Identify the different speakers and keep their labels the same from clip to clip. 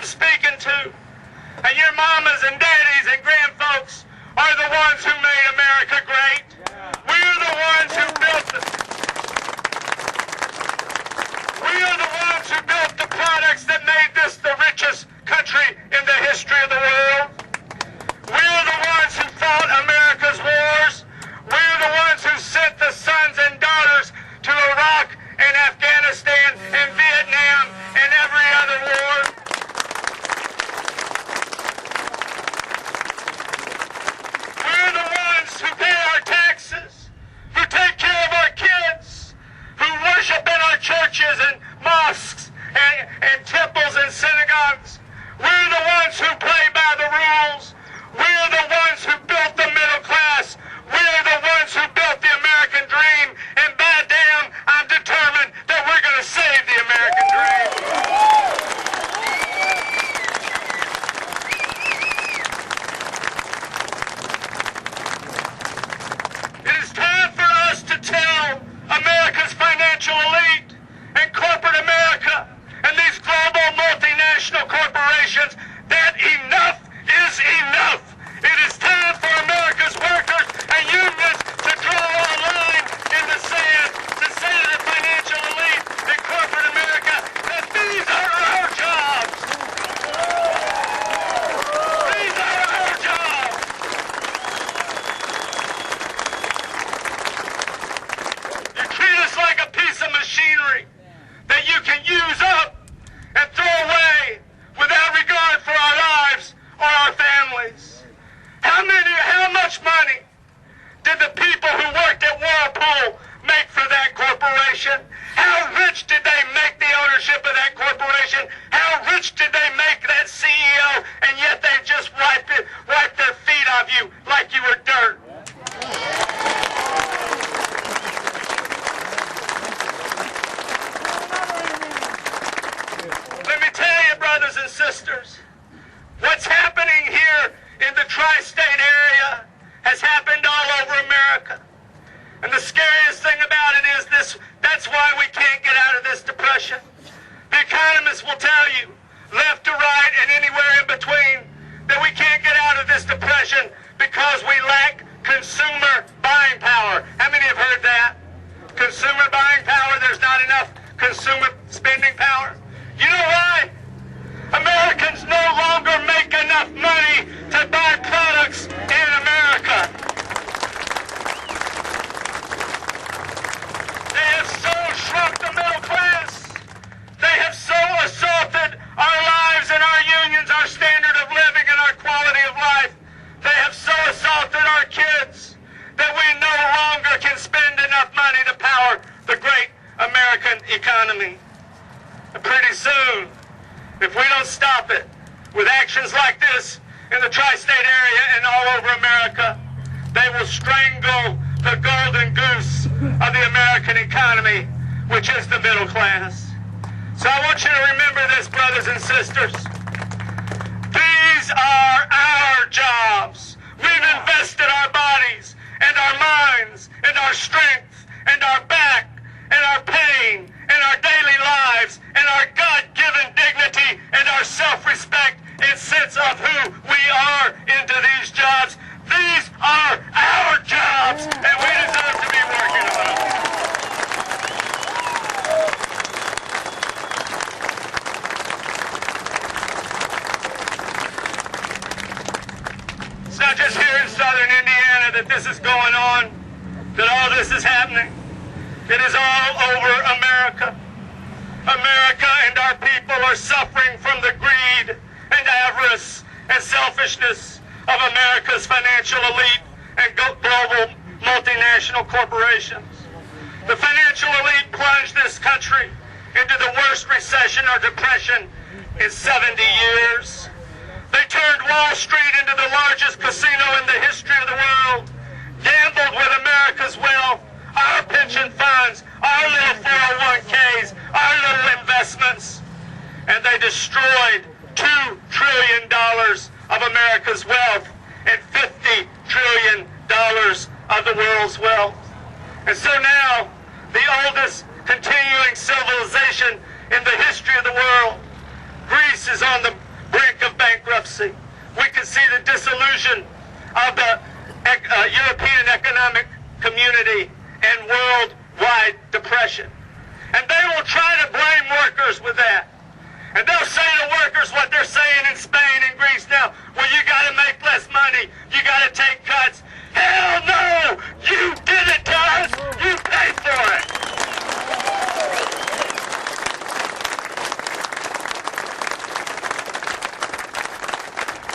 Speaker 1: I'm speaking to. And your mamas and daddies and grandfolks are the ones who made America great. We're the ones who built We are the ones who built the products that made this the richest country in the history of the world. We're the ones who fought America's wars. We're the ones who sent the sons and daughters to Iraq and Afghanistan and Vietnam and every other war. We're the ones who pay our taxes, who take care of our kids, who worship in our churches and mosques and temples and synagogues. We're the ones who play by the rules. We're the ones who built the middle class. We're the ones who built the American dream. And by damn, I'm determined that we're going to save the American dream. It is time for us to tell America's financial elite and corporate America and these global multinational corporations that enough is enough. It is time for America's workers and unions to draw a line in the sand to say to the financial elite and corporate America that these are our jobs. These are our jobs. You treat us like a piece of machinery that you can use up and throw away without regard for our lives or our families. How much money did the people who worked at Whirlpool make for that corporation? How rich did they make the ownership of that corporation? How rich did they make that CEO? And yet they just wiped their feet off you like you were dirt. Let me tell you, brothers and sisters, what's happening here in the tri-state area has happened all over America. And the scariest thing about it is this, that's why we can't get out of this depression. The economists will tell you, left to right and anywhere in between, that we can't get out of this depression because we lack consumer buying power. How many have heard that? Consumer buying power, there's not enough consumer spending power. You know why? Americans no longer make enough money to buy products in America. They have so shrunk the middle class. They have so assaulted our lives and our unions, our standard of living and our quality of life. They have so assaulted our kids that we no longer can spend enough money to power the great American economy. And pretty soon, if we don't stop it with actions like this in the tri-state area and all over America, they will strangle the golden goose of the American economy, which is the middle class. So I want you to remember this, brothers and sisters. These are our jobs. We've invested our bodies and our minds and our strength and our back and our pain and our daily lives and our God-given dignity and our self-respect and sense of who we are into these jobs. These are our jobs, and we deserve to be working on them. It's not just here in southern Indiana that this is going on, that all this is happening. It is all over America. America and our people are suffering from the greed and avarice and selfishness of America's financial elite and global multinational corporations. The financial elite plunged this country into the worst recession or depression in 70 years. They turned Wall Street into the largest casino in the history of the world, gambled with America's wealth, our pension funds, our little 401ks, our little investments, and they destroyed $2 trillion of America's wealth and $50 trillion of the world's wealth. And so now, the oldest continuing civilization in the history of the world, Greece, is on the bankruptcy. We can see the dissolution of the European economic community and worldwide depression. And they will try to blame workers with that. And they'll say to workers what they're saying in Spain and Greece now. Well, you got to make less money. You got to take cuts. Hell no! You did it to us. You paid for it.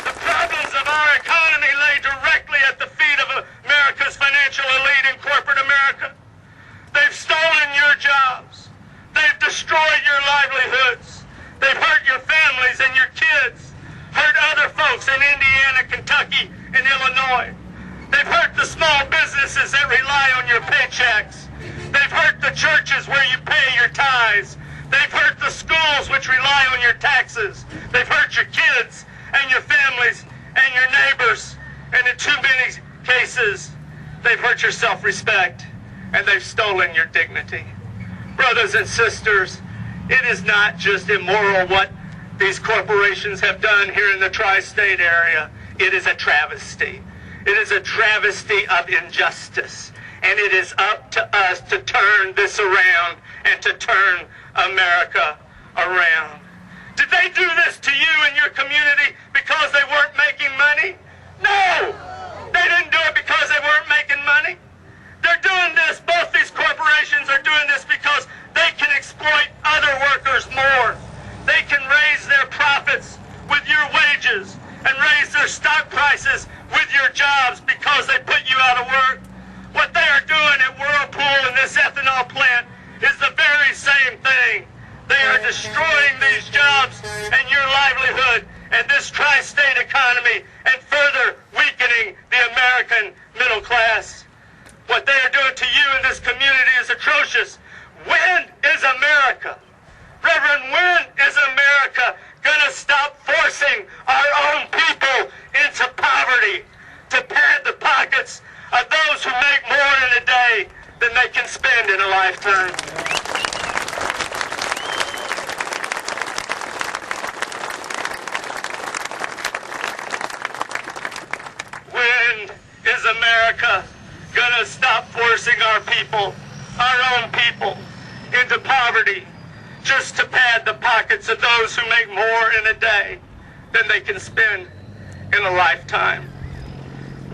Speaker 1: The problems of our economy lay directly at the feet of America's financial elite in corporate America. They've stolen your jobs. They've destroyed your livelihoods. They've hurt your families and your kids, hurt other folks in Indiana, Kentucky, and Illinois. They've hurt the small businesses that rely on your paychecks. They've hurt the churches where you pay your tithes. They've hurt the schools which rely on your taxes. They've hurt your kids and your families and your neighbors. And in too many cases, they've hurt your self-respect and they've stolen your dignity. Brothers and sisters, it is not just immoral what these corporations have done here in the tri-state area. It is a travesty. It is a travesty of injustice. And it is up to us to turn this around and to turn America around. Did they do this to you and your community because they weren't making money? No! They didn't do it because they weren't making money. They're doing this, both these corporations are doing this because they can exploit other workers more. They can raise their profits with your wages and raise their stock prices with your jobs because they put you out of work. What they are doing at Whirlpool and this ethanol plant is the very same thing. They are destroying these jobs and your livelihood and this tri-state economy and further weakening the American middle class. What they are doing to you in this community is atrocious. When is America, Reverend, when is America going to stop forcing our own people into poverty to pad the pockets of those who make more in a day than they can spend in a lifetime? When is America going to stop forcing our people, our own people, into poverty just to pad the pockets of those who make more in a day than they can spend in a lifetime?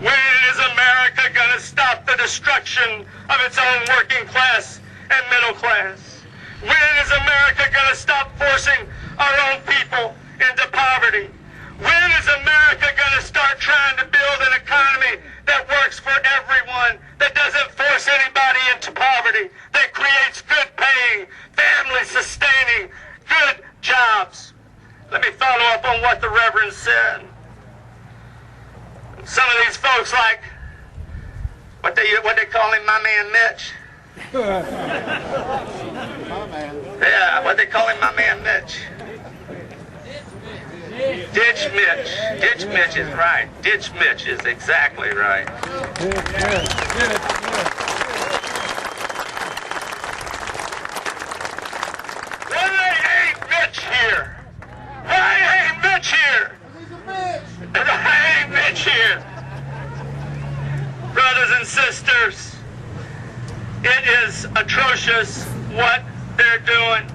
Speaker 1: When is America going to stop the destruction of its own working class and middle class? When is America going to stop forcing our own people into poverty? When is America going to start trying to build an economy that works for everyone, that doesn't force anybody into poverty, that creates good paying, family sustaining, good jobs? Let me follow up on what the Reverend said. Some of these folks like, what they call him, my man Mitch? Yeah, what they call him, my man Mitch? Ditch Mitch. Ditch Mitch is right. Ditch Mitch is exactly right. Why ain't Mitch here? Why ain't Mitch here? Why ain't Mitch here? Brothers and sisters, it is atrocious what they're doing.